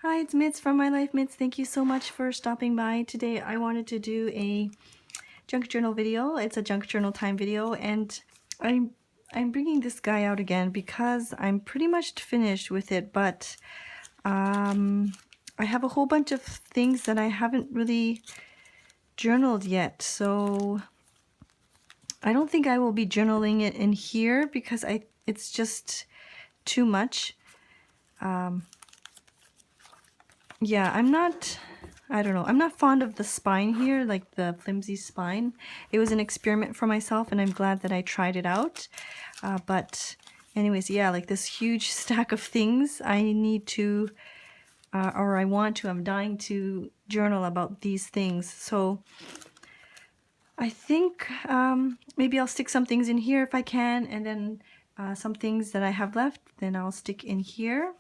Hi, it's Mitz from My Life Mitz. Thank you so much for stopping by. Today I wanted to do a junk journal video. It's a junk journal time video, and I'm bringing this guy out again because I'm pretty much finished with it, but I have a whole bunch of things that I haven't really journaled yet, so I don't think I will be journaling it in here because it's just too much. Yeah, I don't know, I'm not fond of the spine here, like the flimsy spine. It was an experiment for myself and I'm glad that I tried it out. But anyways, yeah, like this huge stack of things I need to, or I want to, I'm dying to journal about these things. So I think maybe I'll stick some things in here if I can, and then some things that I have left, then I'll stick in here.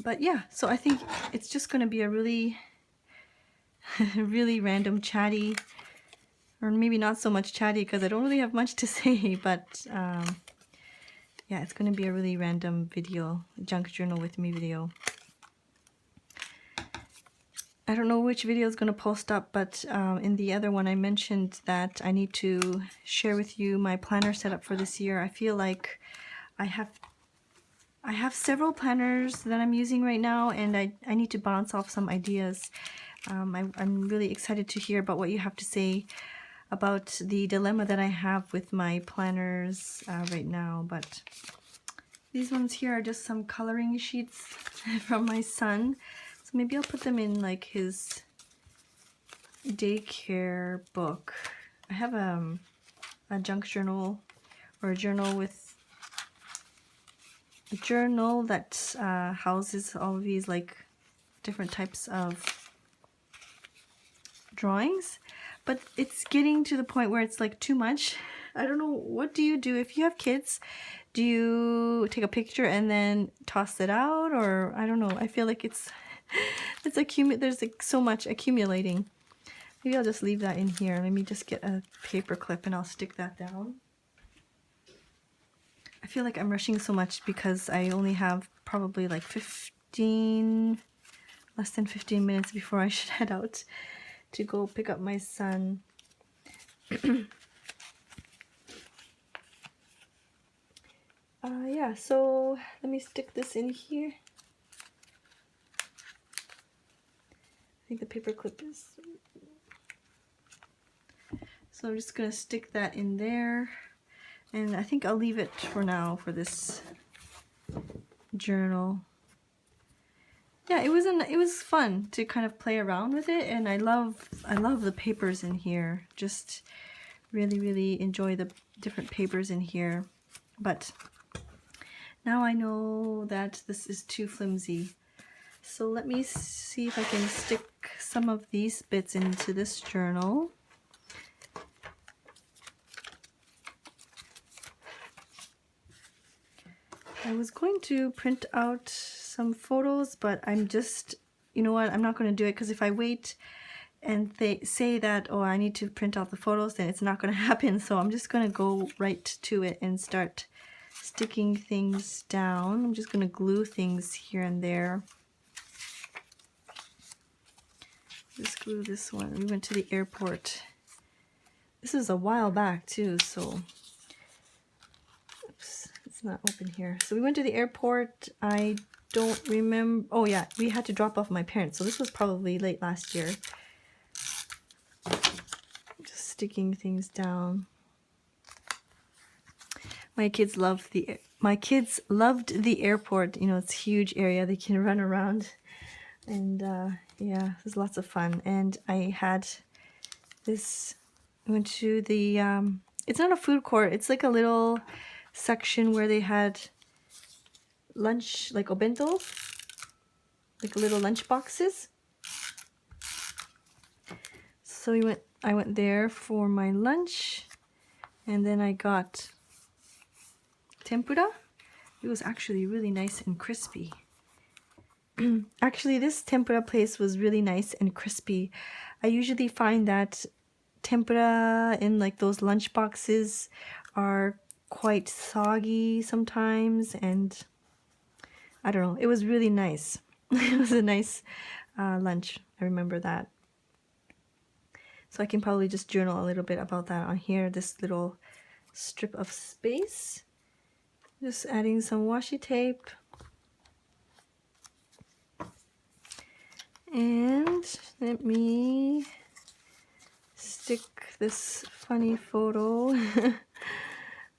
But yeah, so I think it's just going to be a really, really random chatty, or maybe not so much chatty because I don't really have much to say, but yeah, it's going to be a really random video, junk journal with me video. I don't know which video is going to post up, but in the other one I mentioned that I need to share with you my planner setup for this year. I feel like I have several planners that I'm using right now, and I need to bounce off some ideas. I'm really excited to hear about what you have to say about the dilemma that I have with my planners right now. But these ones here are just some coloring sheets from my son. So maybe I'll put them in like his daycare book. I have a junk journal, or a journal with a journal that houses all of these like different types of drawings, but it's getting to the point where it's like too much. I don't know, what do you do if you have kids? Do you take a picture and then toss it out, or I don't know, I feel like there's like so much accumulating. Maybe I'll just leave that in here. Let me just get a paper clip and I'll stick that down. I feel like I'm rushing so much because I only have probably like less than 15 minutes before I should head out to go pick up my son. Yeah, so let me stick this in here. I think the paper clip is... So I'm just going to stick that in there. And I think I'll leave it for now for this journal. Yeah, it was fun to kind of play around with it, and I love the papers in here. Just really enjoy the different papers in here. But now I know that this is too flimsy. So let me see if I can stick some of these bits into this journal. I was going to print out some photos, but I'm just, you know what, I'm not going to do it, because if I wait and they say that, oh, I need to print out the photos, then it's not going to happen. So I'm just going to go right to it and start sticking things down. I'm just going to glue things here and there. Just glue this one. We went to the airport. This is a while back too, so oops, it's not open here. So we went to the airport. I don't remember. Oh yeah, we had to drop off my parents, so this was probably late last year. Just sticking things down. My kids loved the airport. You know, it's a huge area. They can run around, and yeah, it was lots of fun. And I had this. I went to the. It's not a food court. It's like a little section where they had lunch, like obento, like little lunch boxes. So I went there for my lunch, and then I got tempura. It was actually really nice and crispy. Actually, this tempura place was really nice and crispy. I usually find that tempura in like those lunch boxes are quite soggy sometimes, and I don't know. It was really nice. It was a nice lunch. I remember that. So I can probably just journal a little bit about that on here. This little strip of space. Just adding some washi tape. And let me stick this funny photo.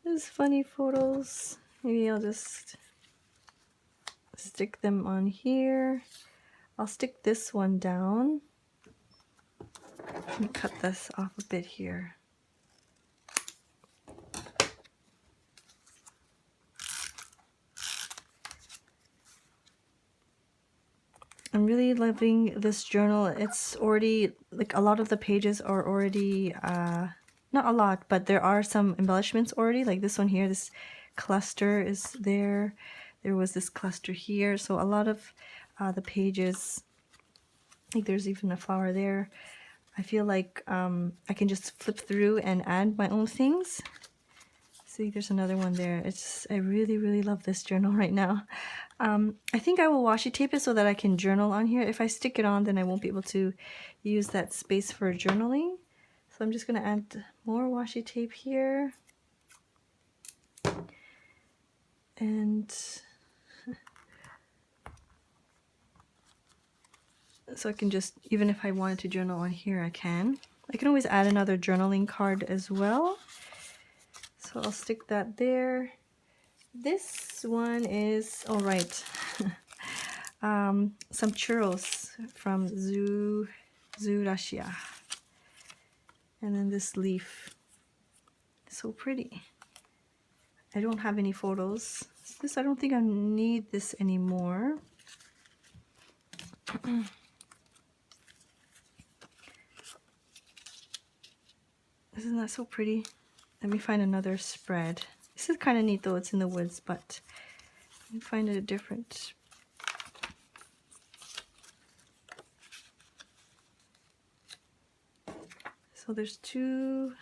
These funny photos. Maybe I'll just stick them on here. I'll stick this one down. Let me cut this off a bit here. I'm really loving this journal. It's already, like, a lot of the pages are already, not a lot, but there are some embellishments already. Like this one here, this cluster is there. There was this cluster here. So a lot of the pages, like there's even a flower there. I feel like I can just flip through and add my own things. See, there's another one there. It's I really, really love this journal right now. I think I will washi tape it so that I can journal on here. If I stick it on, then I won't be able to use that space for journaling. So I'm just going to add more washi tape here. And so I can just, even if I wanted to journal on here, I can. I can always add another journaling card as well. So I'll stick that there. This one is, all right, some churros from Russia. And then this leaf, so pretty. I don't have any photos. This, I don't think I need this anymore. Isn't that so pretty? Let me find another spread. This is kind of neat though, it's in the woods, but let me find a different. So there's two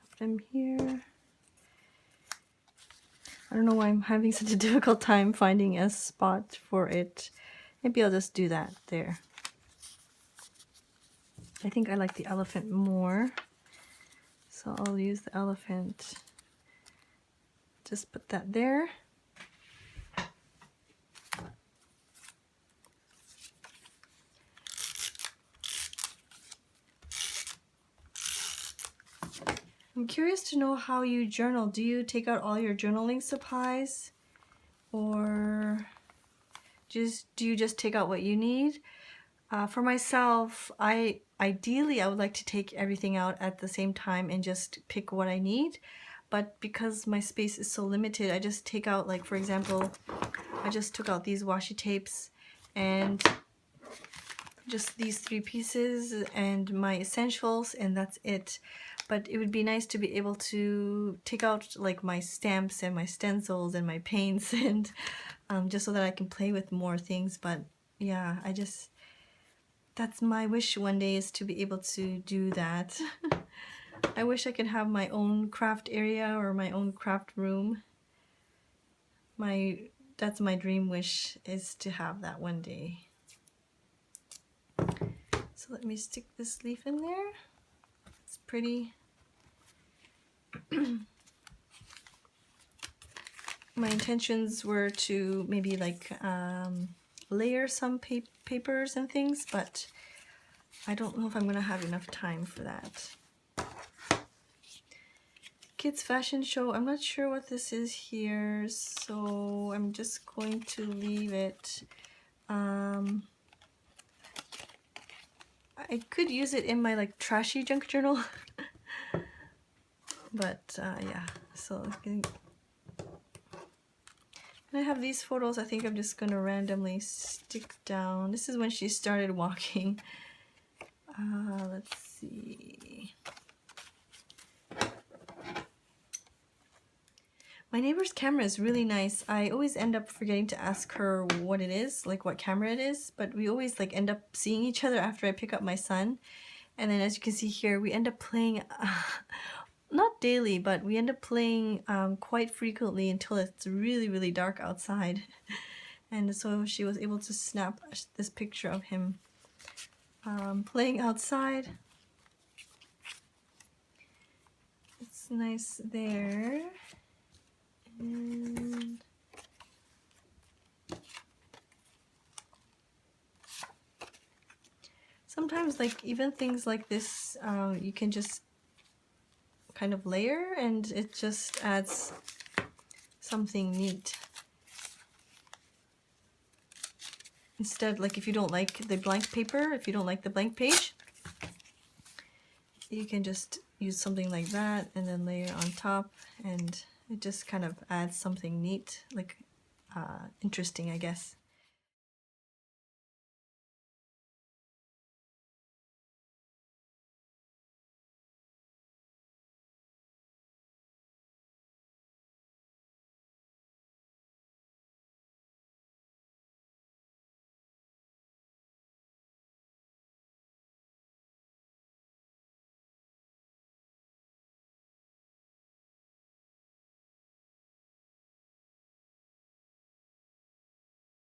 of them here. I don't know why I'm having such a difficult time finding a spot for it. Maybe I'll just do that there. I think I like the elephant more. So I'll use the elephant. Just put that there. I'm curious to know how you journal. Do you take out all your journaling supplies? Or do you just take out what you need? For myself, ideally I would like to take everything out at the same time and just pick what I need. But because my space is so limited, I just take out, like, for example, I just took out these washi tapes and just these 3 pieces and my essentials, and that's it. But it would be nice to be able to take out, like, my stamps and my stencils and my paints and just so that I can play with more things. But yeah, that's my wish one day, is to be able to do that. I wish I could have my own craft area or my own craft room. That's my dream wish, is to have that one day. So let me stick this leaf in there. It's pretty. My intentions were to maybe like layer some papers and things, but I don't know if I'm gonna have enough time for that. Kids fashion show, I'm not sure what this is here, so I'm just going to leave it. I could use it in my, like, trashy junk journal. But yeah, so I have these photos. I think I'm just gonna randomly stick down. This is when she started walking. Let's see. My neighbor's camera is really nice. I always end up forgetting to ask her what it is, like what camera it is, but we always, like, end up seeing each other after I pick up my son. And then, as you can see here, we end up playing, not daily, but we end up playing quite frequently until it's really, really dark outside. And so she was able to snap this picture of him playing outside. It's nice there. And sometimes, like, even things like this, you can just kind of layer and it just adds something neat. Instead, like, if you don't like the blank paper, if you don't like the blank page, you can just use something like that and then layer on top, and it just kind of adds something neat, like interesting, I guess.